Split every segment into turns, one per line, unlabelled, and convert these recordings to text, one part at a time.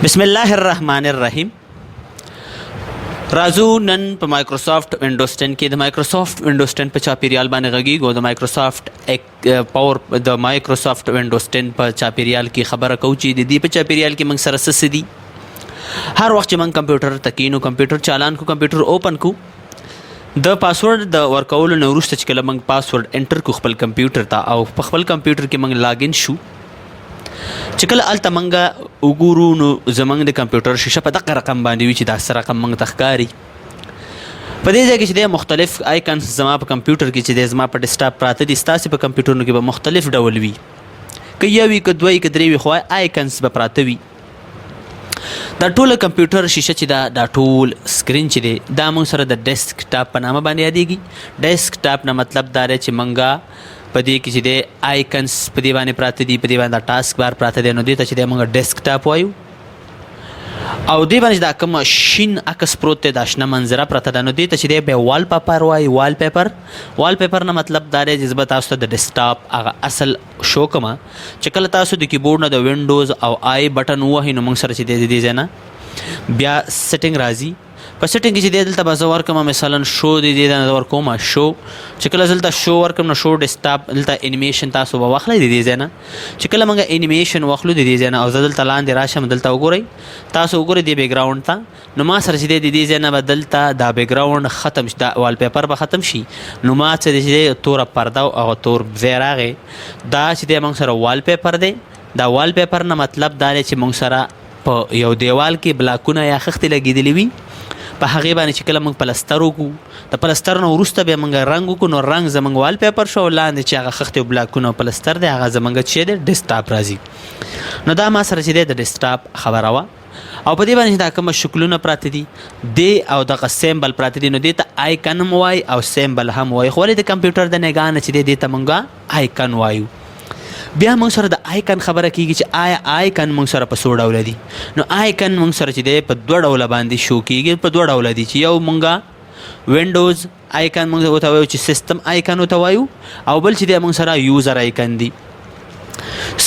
بسم الله الرحمن الرحیم. راځو نن په مایکروسافت وینډوز 10 کې د مایکروسافت وینډوز 10 په چاپیریال باندې غږیږو. د مایکروسافت پاور د مایکروسافت وینډوز 10 په چاپیریال کې خبره کوو چې د دې په چاپیریال کې موږ سره څه دي. هر وخت چې موږ کمپیوټر تکینو، کمپیوټر چالان کو، کمپیوټر اوپن کو، د پاسورډ د ورکولو نه وروسته چې کله موږ پاسورډ انټر کو خپل کمپیوټر ته او په خپل کمپیوټر کې موږ لاګین شو، چې کله الته منګه وګورو نو زمونږ د کمپیوټر شیشه په دغه رقم باندې وي چې دا څه رقم موږ ته ښکاري. په دې ځای کې چې د مختلف آیکنز زما په کمپیوټر کې چې د زما په ډیسکټاپ پراته دي، ستاسې په کمپیوټرونو کې به مختلف ډول وي، که یو وي که دوه وي که درې وي، خو آیکنز به پراته وي. دا ټوله کمپیوټر شیشه چې دا ټول سکرین چې دی دا موږ سره د ډیسکټاپ په نامه باندې یادېږي. ډیسکټاپ نه مطلب دا دی چې موږ په دې کې چې د آیکنز په دې باندې پراته دي، په دې باندې ټاسک بار پراته دی، نو دې ته چې دی موږ ډیسکټاپ وایو. او دې باندې دا کوم شین عکس پروت دی، دا شنه منظره پرته ده، نو دې ته چې دی بیا وال پیپر وایي. وال پیپر نه مطلب دا دی چې زه به تاسو ته د ډیسکټاپ هغه اصل شو کومه چې کله تاسو د کیبورډ نه د وینډوز او آی بټن ووهئ نو موږ سره چې دی د دې ځای نه بیا سیټینګ راځي. په سیټینګ کې چې دی دلته به زه ورکړم مثلا شو دی نه ورکوم شو، چې کله زه دلته شو ورکړم نو شو ډیسکټاپ دلته انیمیشن تاسو به واخلئ د دې ځای نه. چې کله موږ انیمیشن واخلو د دې ځای نه او زه دلته لاندې راشم، دلته وګورئ، تاسو وګورئ دې بیکګراوند ته، نو ما سره چې دی د دې ځای نه به دلته دا بیکګراوند ختم شي، دا وال پیپر به ختم شي، نو ما څه دی چې دی توره پرده او تور ځای راغی، دا چې دی موږ سره وال پیپر دی. دا وال پیپر نه مطلب دا دی چې موږ سره په یو دیوال کې بلاکونه یا خښتې لګېدلې وي، په هغې باندې چې کله موږ پلستر وکړو، د پلستر نه وروسته بیا موږ رنګ وکړو، نو رنګ زموږ وال پیپر شو، لاندې چې هغه خښتې او بلاکونه او پلستر دی هغه زموږ چې دی ډیسکټاپ راځي. نو دا ما سره چې دی د ډیسکټاپ خبره وه. او په دې باندې دا کومه شکلونه پراته دي دی او دغه سیمبل پراته دي، نو دې ته آیکن هم وایي او سیمبل هم وایي، خو ولې د کمپیوټر د نګاه نه چې دی دې ته موږ آیکن وایو. بیا موږ سره د آیکن خبره کیږي چې آیا آیکن موږ سره په څو ډوله دي. نو آیکن موږ سره چې دی په دوه ډوله باندې شو کیږي، په دوه ډوله دي، چې یو موږ وینډوز آیکن موږ ورته وایو چې سیستم آیکن ورته وایو، او بل چې دی موږ سره یوزر آیکن دی.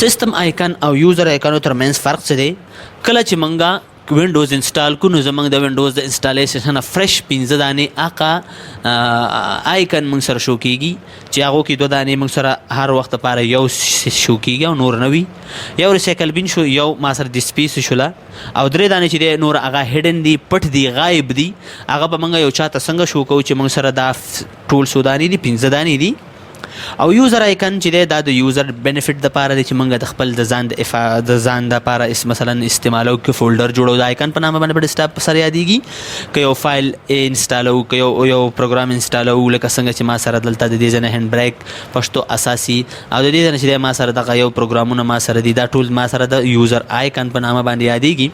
سیستم آیکن او یوزر آیکن ترمنځ فرق څه دی؟ کله چې موږ وینډوز انسټال کو نو زمونږ د وینډوز د انسټالیشن فرش 15 دانې هغه آیکن موږ سره شو کیږي، چې هغو کې 2 دانې موږ سره هر وخت لپاره یو شو کیږي او نور نه وي، یو ریسایکل بین شو، یو ما سره د سپیس شوله، او 3 دانې چې دی نور هغه هیډن دي، پټ دي، غایب دي، هغه به موږ یو چاته څنګه شو کوو چې موږ سره دا ټول څو دانې دي، 15 دانې دي. او یوزر آیکن چې دی دا د یوزر بینیفټ دپاره دی، چې موږ د خپل د ځان دپاره مثلا استعمالو کې فولډر جوړو، د آیکن په نامه باندې په ډیسکټاپ سره یادېږي، که یو فایل انسټالو، که یو پروګرام انسټالو، لکه څنګه چې ما سره دلته د دې ځای نه هینډ بریک پښتو اساسي، او د دې ځای نه چې دی ما سره دغه یو پروګرامونه ما سره دي، دا ټول ما سره د یوزر آیکن په نامه باندې یادېږي.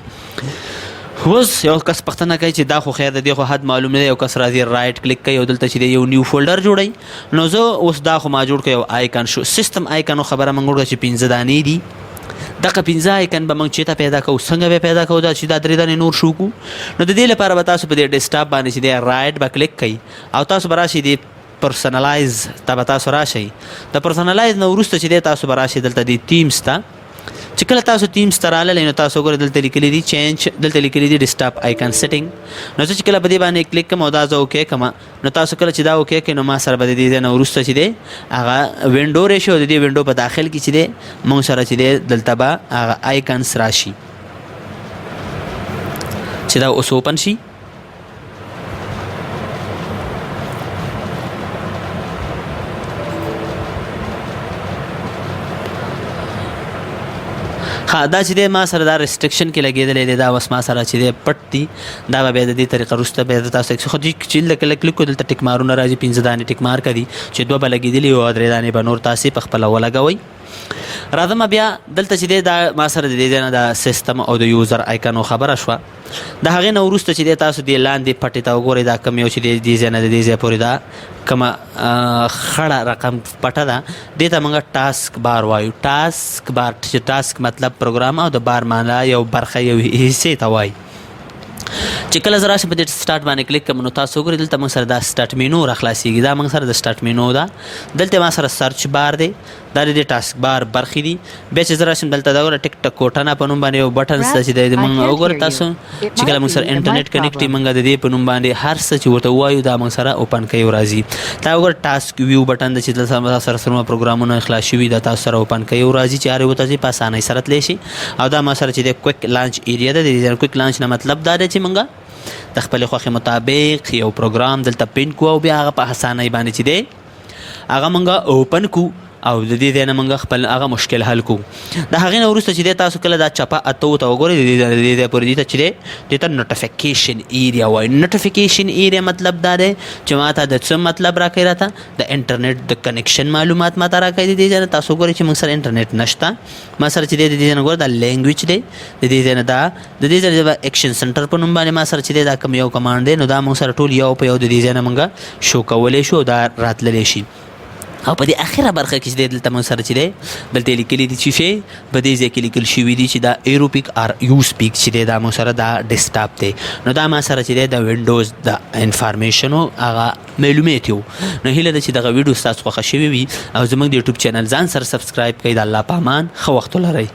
اوس یو کس پوښتنه کوي چې دا خو خیر د دې خو حد معلوم نه دی، یو کس راځي رایټ کلیک کوي او دلته چې دی یو نیو فولډر جوړوي، نو زه اوس دا خو ما جوړ کړی یو آیکن شو. سیستم آیکنو خبره موږ وکړه چې 15 دانې دي، دغه 15 آیکن به موږ چېرته پیدا کوو، څنګه به پیدا کوو، دا چې دا 3 دانې نور شو کو، نو د دې لپاره به تاسو په دې ډیسکټاپ باندې چې دی رایټ به کلیک کوئ او تاسو به راشئ د پرسنلایز ته به تاسو راشئ. د پرسنلایز نه وروسته چې دی تاسو به راشئ دلته د تیمز ته، چې کله تاسو تیمز ته راغلی نو تاسو وګورئ دلته لیکلي دي چینج، دلته لیکلي دي ډیسکټاپ آیکن سیټینګ. نو زه چې کله په دې باندې کلیک کوم او دا زه اوکې کوم، نو تاسو کله چې دا اوکې کړئ نو ما سره به د دې ځای نه وروسته چې دی هغه وینډو راشي، او د دې وینډو په داخل کې چې دی موږ سره چې دی دلته به هغه آیکنس راشي چې دا اوس اوپن شي. دا چې دی ما سره دا ریسټرکشن کې لګېدلی دی، دا اوس ما سره چې دی پټ دي، دا به بیا د دې طریقه وروسته بیا د تاسو خو چې لکه کلیک کو دلته ټیک مارونه راځي، 15 دانې ټیک مار کوي، چې 2 به لګېدلي او 3 دانې به نور تاسې په خپله ولګوئ. راځم بیا دلته چې دی دا ما سره د دې ځای نه د سیستم او د یوزر آیکنو خبره شوه. د هغې نه وروسته چې دی تاسو دې لاندې پټې ته وګورئ، دا کوم یو چې دی دې ځای نه د دې ځای پورې دا کومه خړه رقم پټه ده، دې ته موږ ټاسک بار وایو. ټاسک بار چې ټاسک مطلب پروګرام او د بار معنا یو برخه یو حصې ته وایي. چې کله زه راشم په دې سټارټ باندې کلیک کوم نو تاسو وګورئ دلته موږ سره دا سټارټ مینو راخلاصېږي، دا موږ سره د سټارټ مینو ده. دلته ما سره سرچ بار دی، دا د ټاسک بار برخې دي. بیا چې زه راشم دلته دا وګوره ټیک ټک کوټانا په نوم باندې یو بټن شته چې دی موږ وګوره تاسو چې کله موږ سره انټرنیټ کنیکټ موږ د دې په نوم باندې هر څه چې ورته وایو دا موږ سره اوپن کوي راځي. دا وګوره ټاسک ویو بټن د چې دلته سره سره پروګرامونه خلاص شوي دا تاسو سره اوپن کوي راځي چې هر یو ته په اسانۍ سره تلی شي. او دا ما سره چې د کویک لانچ ایریا ده. د کویک لانچ نه مطلب دا دی چې موږ د خپل خوښې مطابق یو پروګرام دلته پین کو او بیا هغه په اسانۍ باندې چې دی هغه موږ اوپن کو او د دې ځای نه موږ خپل هغه مشکل حل کو. د هغې نه وروسته چې دی تاسو کله دا چپه اتو ته وګورئ د دې ځای پورې دې ته چې دی دې ته نوټیفیکیشن ایریا وایي. نوټیفیکیشن ایریا مطلب دا دی چې ما ته د څه مطلب راکوي راته د انټرنیټ د کنیکشن معلومات ما ته راکوي. د دې ځای نه تاسو وګورئ چې موږ سره انټرنیټ نشته. ما سره چې دی د دې ځای نه ګوره دا لینګویج دی د دې ځای نه دا د دې ځای د ایکشن سنټر په نوم باندې ما سره چې دی دا کوم یو کمانډ دی نو دا موږ سره ټول یو په یو د دې ځای نه موږ شو کولی شو دا راتللی شي. او په دې اخره برخه کې چې دی دلته موږ سره چې دی دلته لیکلي دي چې شی په دې ځای کې لیکل شوي دي چې دا ایروپیک آر یو سپیک چې دی دا موږ سره دا ډیسکټاپ دی. نو دا ما سره چې دی د وینډوز د انفارمیشنو هغه معلومات یو. نو هیله ده چې دغه ویډیو ستاسو خوښه شوې وي او زموږ د یوټیوب چینل ځان سره سبسکرایب کړئ. د الله په امان ښه وخت ولرئ.